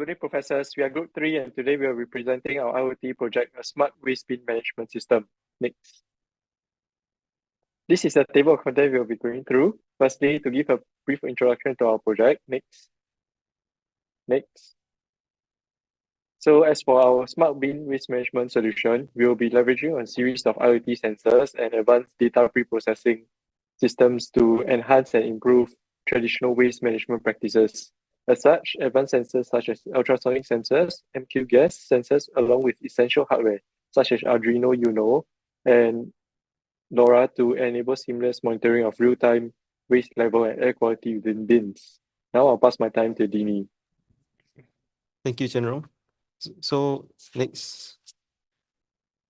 Good day, professors. We are Group 3 and today we will be presenting our IoT project, a smart waste bin management system. Next. This is a table of content we will be going through. Firstly, to give a brief introduction to our project. Next. Next. So as for our smart bin waste management solution, we will be leveraging a series of IoT sensors and advanced data pre-processing systems to enhance and improve traditional waste management practices. As such, advanced sensors such as ultrasonic sensors, MQ gas sensors, along with essential hardware such as Arduino Uno and LoRa to enable seamless monitoring of real-time waste level and air quality within bins. Now I'll pass my time to Dini. Thank you, General. So next,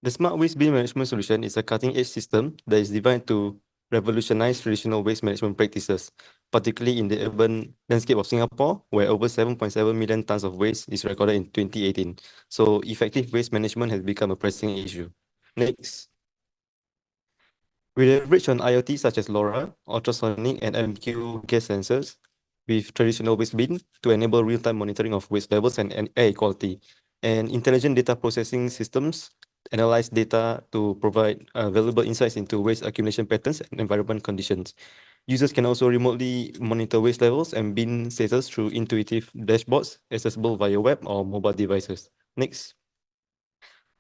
the smart waste bin management solution is a cutting-edge system that is designed to revolutionize traditional waste management practices, particularly in the urban landscape of Singapore, where over 7.7 million tons of waste is recorded in 2018. So effective waste management has become a pressing issue. Next. We leverage on IoT such as LoRa, ultrasonic, and MQ gas sensors with traditional waste bin to enable real-time monitoring of waste levels and air quality. And intelligent data processing systems analyze data to provide valuable insights into waste accumulation patterns and environment conditions. Users can also remotely monitor waste levels and bin status through intuitive dashboards accessible via web or mobile devices. Next.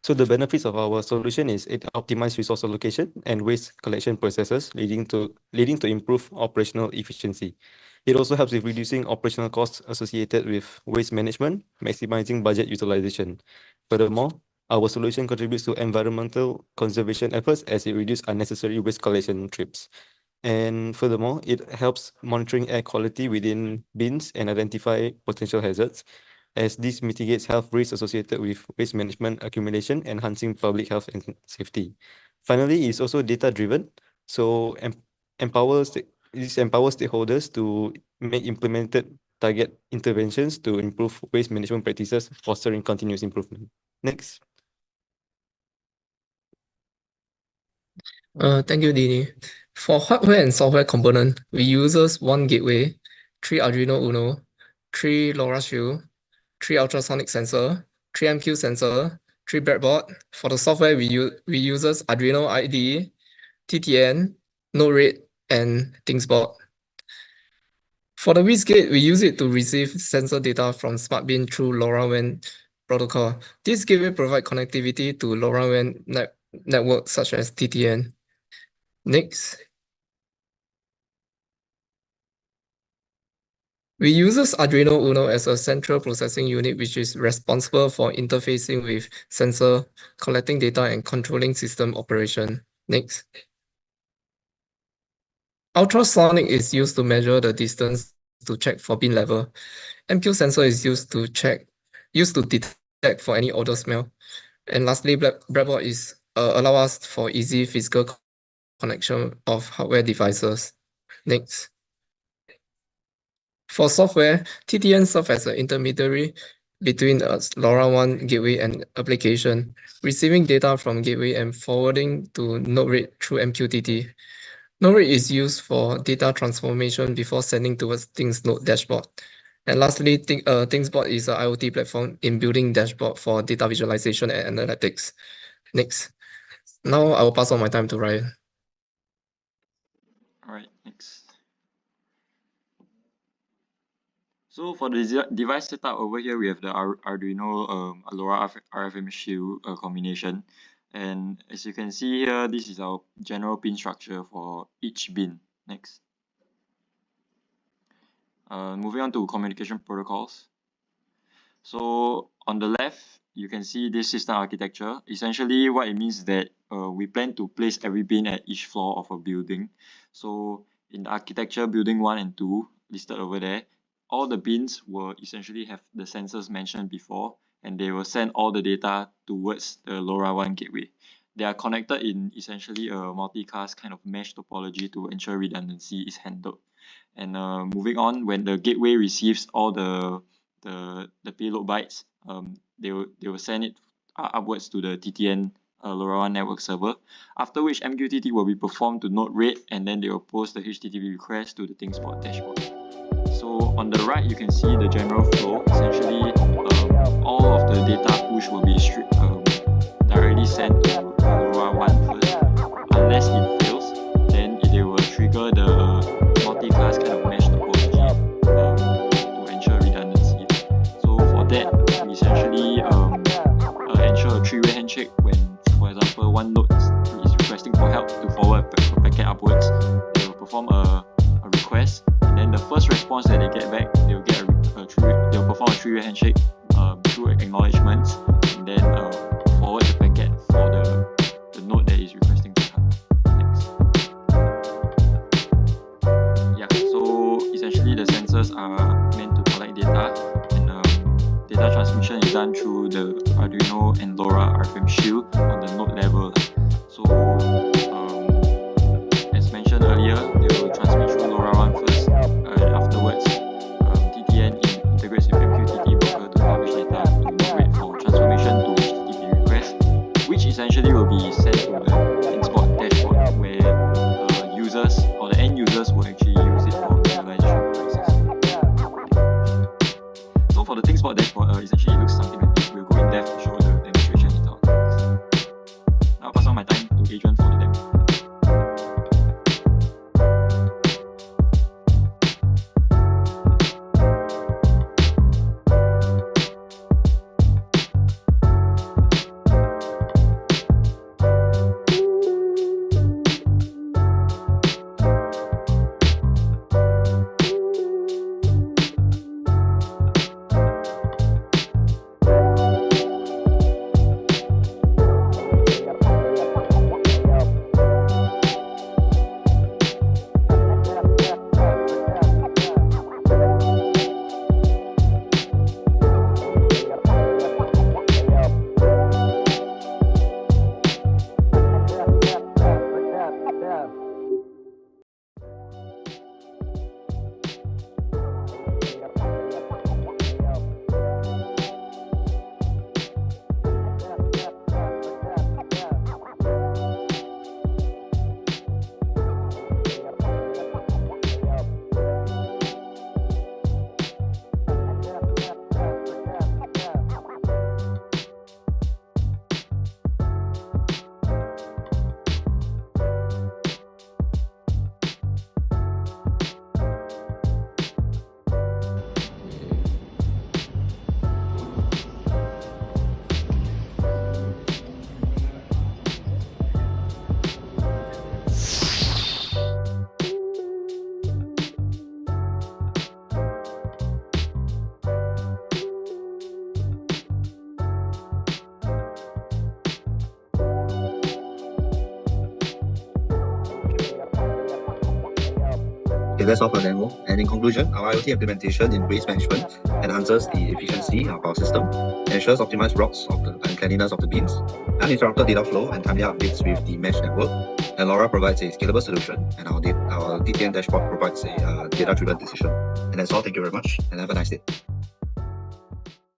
So the benefits of our solution is it optimizes resource allocation and waste collection processes, leading to improved operational efficiency. It also helps with reducing operational costs associated with waste management, maximizing budget utilization. Furthermore, our solution contributes to environmental conservation efforts as it reduces unnecessary waste collection trips. And furthermore, it helps monitoring air quality within bins and identify potential hazards, as this mitigates health risks associated with waste management accumulation, enhancing public health and safety. Finally, it's also data-driven, so empowers stakeholders to make implemented target interventions to improve waste management practices, fostering continuous improvement. Next. Thank you, Dini. For hardware and software component, we use one gateway, 3 Arduino Uno, 3 LoRa Shield, 3 ultrasonic sensor, 3 MQ sensor, 3 breadboard. For the software, we use Arduino IDE, TTN, Node-RED, and ThingsBot. For the wastegate, we use it to receive sensor data from SmartBin through LoRaWAN protocol. This gateway provides connectivity to LoRaWAN networks such as TTN. Next. We use Arduino Uno as a central processing unit, which is responsible for interfacing with sensor, collecting data, and controlling system operation. Next. Ultrasonic is used to measure the distance to check for bin level. MQ sensor is used to detect for any odor smell. And lastly, breadboard is allow us for easy physical connection of hardware devices. Next. For software, TTN serves as an intermediary between a LoRaWAN gateway and application, receiving data from gateway and forwarding to Node-RED through MQTT. Node-RED is used for data transformation before sending towards ThingsNode dashboard. And lastly, ThingsBot is an IoT platform in building dashboard for data visualization and analytics. Next. Now I will pass on my time to Ryan. All right, next. So for the device setup over here, we have the Arduino LoRa RFM Shield combination. And as you can see here, this is our general pin structure for each bin. Next. Moving on to communication protocols. So on the left, you can see this system architecture. Essentially, what it means is that we plan to place every bin at each floor of a building. So in the architecture, building 1 and 2 listed over there, all the bins will essentially have the sensors mentioned before, and they will send all the data towards the LoRaWAN gateway. They are connected in essentially a multicast kind of mesh topology to ensure redundancy is handled. And moving on, when the gateway receives all the payload bytes, they will send it upwards to the TTN LoRaWAN network server, after which MQTT will be performed to Node-RED, and then they will post the HTTP request to the ThingsBot dashboard. So on the right, you can see the general flow. Essentially, that, we essentially ensure a three-way handshake when, for example, one node is requesting for help to forward a packet upwards. They will perform a request, and then the first response that they get back, they'll get they'll perform a three-way handshake through acknowledgements, and then forward the packet for the node that is requesting for help. Next. Yeah, so essentially the sensors are meant to collect data, and data transmission is done through the Arduino and LoRa RFM shield on the node level. So as mentioned earlier, they will transmit through LoRaWAN first, and afterwards TTN integrates with MQTT broker to publish data to wait for transformation to HTTP request, which essentially will be sent to the ThinkSpot dashboard, where users or the end users will actually use it for visualization purposes. So for the ThinkSpot dashboard, essentially it looks something like this. We'll go in depth to show the demonstration later on. Now I'll pass on my time to Adrian for the demo. Okay, that's all for the demo. And in conclusion, our IoT implementation in waste management enhances the efficiency of our system, ensures optimized routes and cleanliness of the bins, uninterrupted data flow and timely updates with the mesh network. And LoRa provides a scalable solution, and our DTN dashboard provides a data-driven decision. And that's all. Thank you very much, and have a nice day.